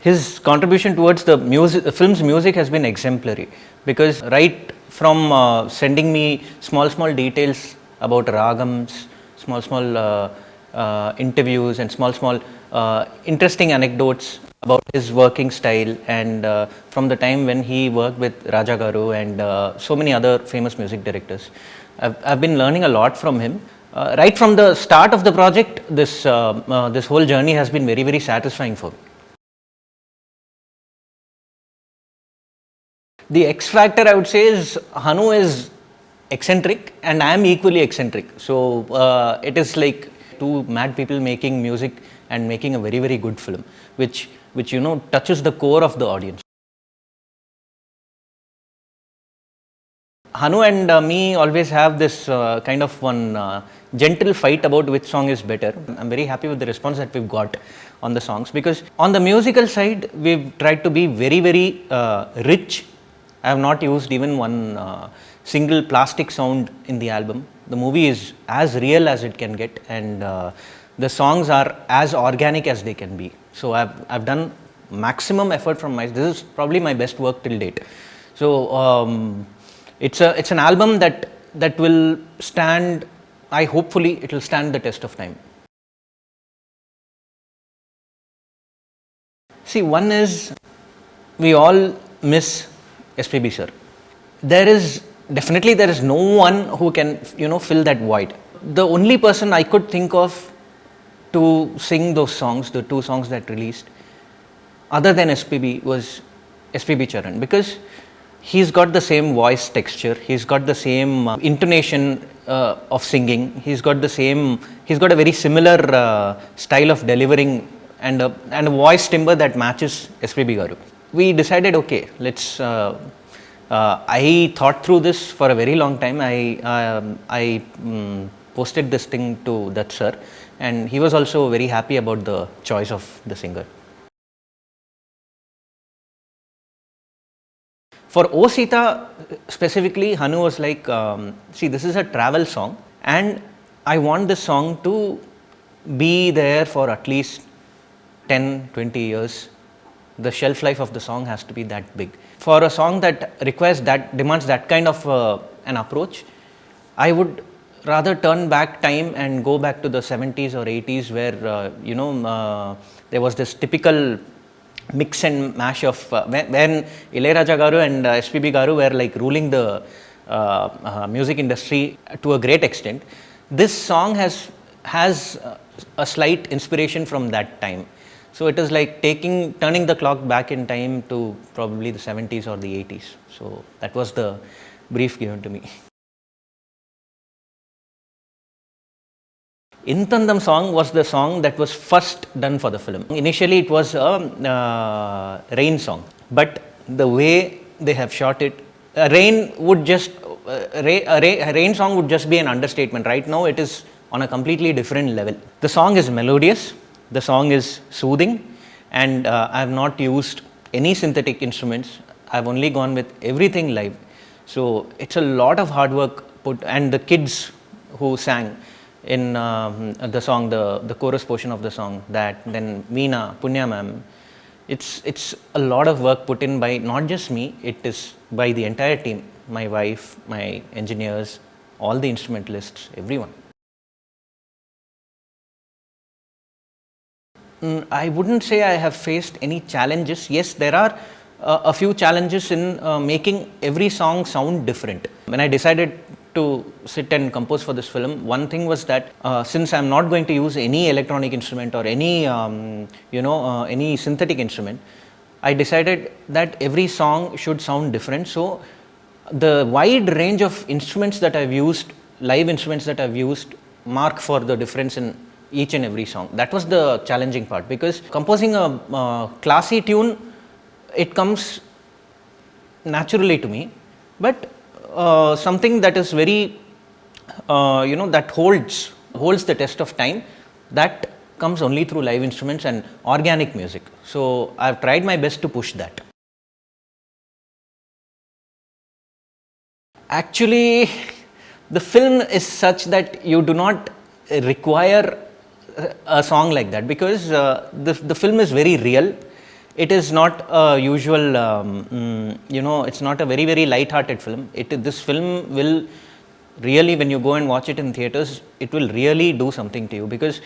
his contribution towards the film's music has been exemplary, because right from sending me small details about ragams, small interviews and small interesting anecdotes about his working style, and from the time when he worked with Raja Garu and so many other famous music directors. I've been learning a lot from him. Right from the start of the project, this whole journey has been very satisfying for me. The X factor, I would say, is Hanu is eccentric and I am equally eccentric. So it is like two mad people making music and making a very good film, which touches the core of the audience. Hanu and me always have this kind of one gentle fight about which song is better. I'm very happy with the response that we've got on the songs, because on the musical side we've tried to be very rich. I have not used even one single plastic sound in the album. The movie is as real as it can get, and the songs are as organic as they can be. So I've done maximum effort from my. This is probably my best work till date. So it's an album that will stand. Hopefully it will stand the test of time. See, one is we all miss SPB sir. There is no one who can fill that void. The only person I could think of to sing those songs, the two songs that released, other than SPB, was SPB Charan, because he's got the same voice texture, he's got the same intonation of singing, he's got a very similar style of delivering, and a voice timbre that matches SPB Garu. We decided, okay, let's. I thought through this for a very long time. I posted this thing to that sir, and he was also very happy about the choice of the singer. For O Sita specifically, Hanu was like, see, this is a travel song, and I want this song to be there for at least 10-20 years. The shelf life of the song has to be that big. For a song that demands that kind of an approach, I would rather turn back time and go back to the 70s or 80s, where there was this typical mix and mash of when Ilayaraja Garu and SPB Garu were like ruling the music industry to a great extent. This song has a slight inspiration from that time. So it is like turning the clock back in time to probably the 70s or the 80s. So that was the brief given to me. Intandam song was the song that was first done for the film. Initially it was a rain song, but the way they have shot it, a rain song would just be an understatement. Right now it is on a completely different level. The song is melodious. The song is soothing, and I have not used any synthetic instruments. I have only gone with everything live. So it's a lot of hard work put, and the kids who sang in the song, the chorus portion of the song, that then Meena, Punya ma'am, it's a lot of work put in by not just me, it is by the entire team, my wife, my engineers, all the instrumentalists, everyone. I wouldn't say I have faced any challenges. Yes, there are a few challenges in making every song sound different. When I decided to sit and compose for this film, one thing was that since I'm not going to use any electronic instrument or any any synthetic instrument, I decided that every song should sound different. So the wide range of instruments that I've used, live instruments that I've used, mark for the difference in each and every song. That was the challenging part, because composing a classy tune, it comes naturally to me, but something that is very that holds the test of time, that comes only through live instruments and organic music. So I've tried my best to push that. Actually, the film is such that you do not require a song like that, because the film is very real. it is not a usual, it's not a very, very light-hearted film. This film will really, when you go and watch it in theaters, it will really do something to you, because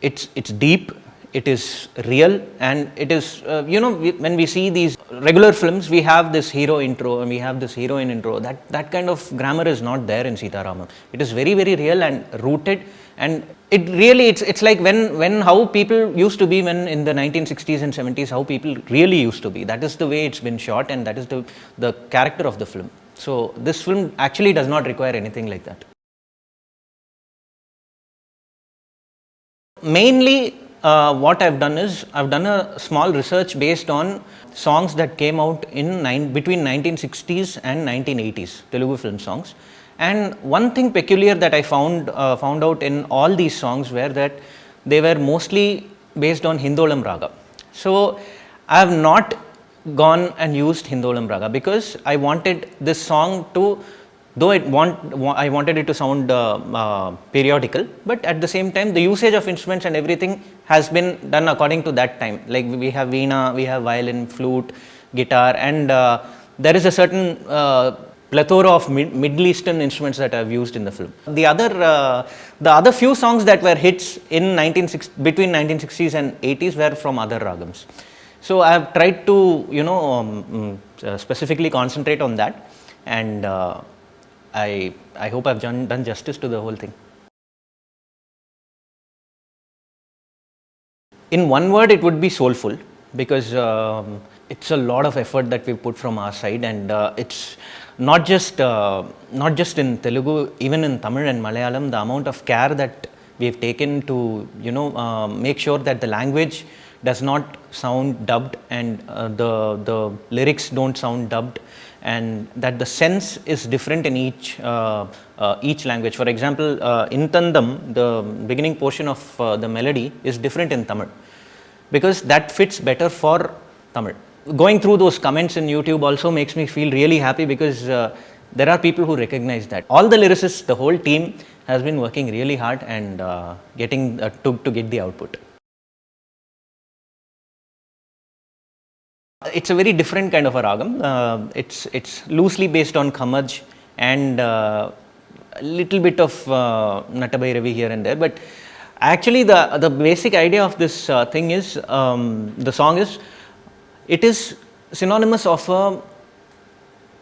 it's deep, it is real, and it is, when we see these regular films, we have this hero intro and we have this heroine intro. That kind of grammar is not there in Sita Ramam. It is very, very real and rooted, and it really, it's like when how people used to be when in the 1960s and 70s, how people really used to be. That is the way it's been shot, and that is the character of the film. So this film actually does not require anything like that. Mainly, what I've done is, I've done a small research based on songs that came out in between 1960s and 1980s, Telugu film songs. And one thing peculiar that I found out in all these songs were that they were mostly based on Hindolam raga. So I have not gone and used Hindolam raga, because I wanted this song to, though I wanted it to sound periodical, but at the same time the usage of instruments and everything has been done according to that time. Like we have veena, we have violin, flute, guitar, and there is a certain plethora of Middle Eastern instruments that I have used in the film. The other few songs that were hits in between 1960s and 80s were from other ragams. So I have tried to specifically concentrate on that, and I hope I've done justice to the whole thing. In one word, it would be soulful, because it's a lot of effort that we put from our side, and it's not just in Telugu, even in Tamil and Malayalam, the amount of care that we have taken to make sure that the language does not sound dubbed, and the lyrics don't sound dubbed, and that the sense is different in each language. For example, in Tandam, the beginning portion of the melody is different in Tamil, because that fits better for Tamil. Going through those comments in YouTube also makes me feel really happy, because there are people who recognize that. All the lyricists, the whole team has been working really hard and getting to get the output. It's a very different kind of a ragam. It's loosely based on Khamaj and a little bit of Natabhairavi here and there. But actually, the basic idea of this thing is, the song is, it is synonymous of a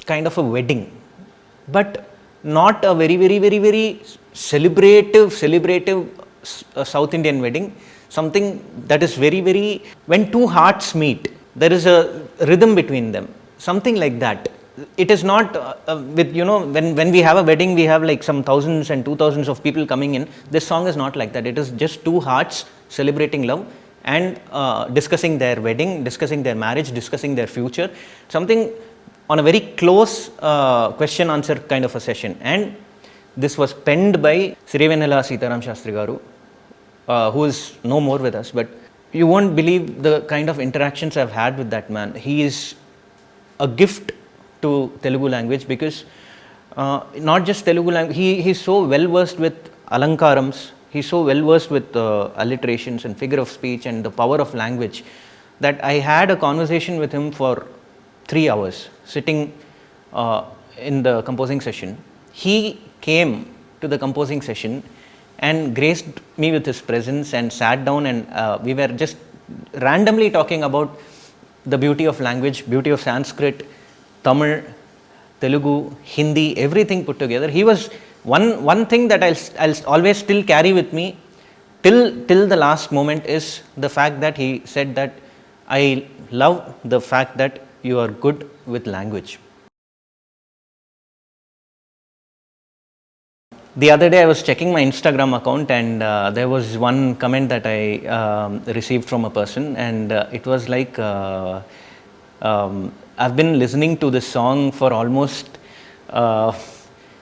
kind of a wedding, but not a very, very, very, very celebrative South Indian wedding. Something that is very, very, when two hearts meet, there is a rhythm between them, something like that. It is not with, when we have a wedding, we have like some thousands and 2,000s of people coming in. This song is not like that. It is just two hearts celebrating love and discussing their wedding, discussing their marriage, discussing their future, something on a very close question answer kind of a session. And this was penned by Sirivenela Sita Ram Shastri Garu, who is no more with us, but you won't believe the kind of interactions I've had with that man. He is a gift to Telugu language, because not just Telugu language, he's so well versed with alankarams, he's so well versed with alliterations and figure of speech and the power of language, that I had a conversation with him for 3 hours sitting in the composing session. He came to the composing session and graced me with his presence and sat down, and we were just randomly talking about the beauty of language, beauty of Sanskrit, Tamil, Telugu, Hindi, everything put together. He was one thing that I'll always still carry with me till the last moment is the fact that he said that I love the fact that you are good with language. The other day I was checking my Instagram account, and there was one comment that I received from a person, and it was like, I've been listening to this song for almost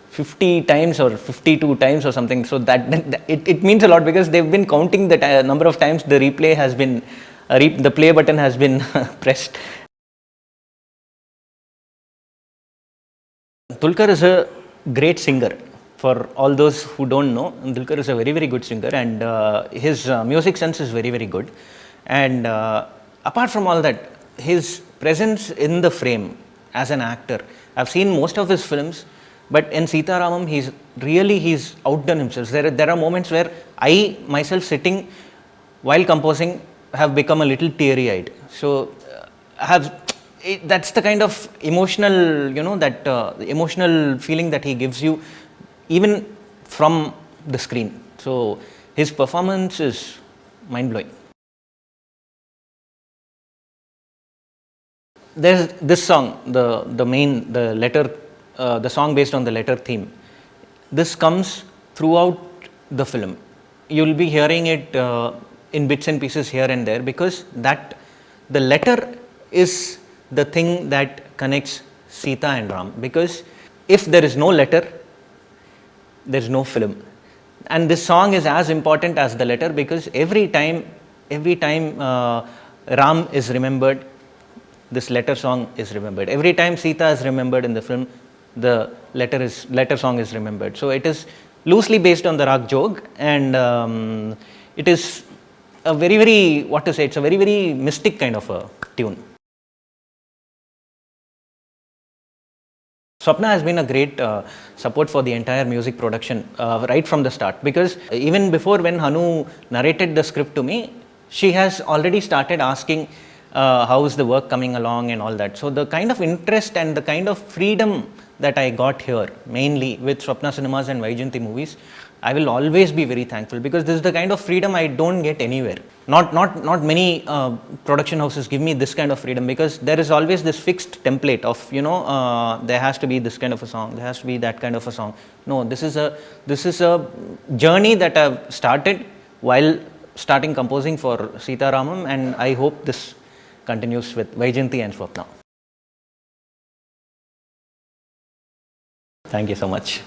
50 times or 52 times or something. So that it means a lot, because they've been counting the number of times the replay has been, the play button has been pressed. Dulquer is a great singer. For all those who don't know, Dulquer is a very, very good singer, and his music sense is very, very good. And apart from all that, his presence in the frame as an actor. I've seen most of his films, but in Sita Ramam, he's outdone himself. There are moments where I myself sitting while composing have become a little teary-eyed. So that's the kind of emotional, emotional feeling that he gives you, even from the screen. So his performance is mind-blowing. There's this song, the song based on the letter theme. This comes throughout the film. You'll be hearing it in bits and pieces here and there, because the letter is the thing that connects Sita and Ram. Because if there is no letter, there's no film. And this song is as important as the letter, because every time Ram is remembered, this letter song is remembered. Every time Sita is remembered in the film, the letter song is remembered. So it is loosely based on the Rag Jog, and it is a very, very, it's a very, very mystic kind of a tune. Swapna has been a great support for the entire music production right from the start, because even before, when Hanu narrated the script to me, she has already started asking how is the work coming along and all that. So the kind of interest and the kind of freedom that I got here, mainly with Swapna Cinemas and Vaijayanti Movies, I will always be very thankful, because this is the kind of freedom I don't get anywhere. Not many production houses give me this kind of freedom, because there is always this fixed template of, there has to be this kind of a song, there has to be that kind of a song. No, this is a journey that I've started while starting composing for Sita Ramam, and I hope this continues with Vaijayanti and Swapna. Thank you so much.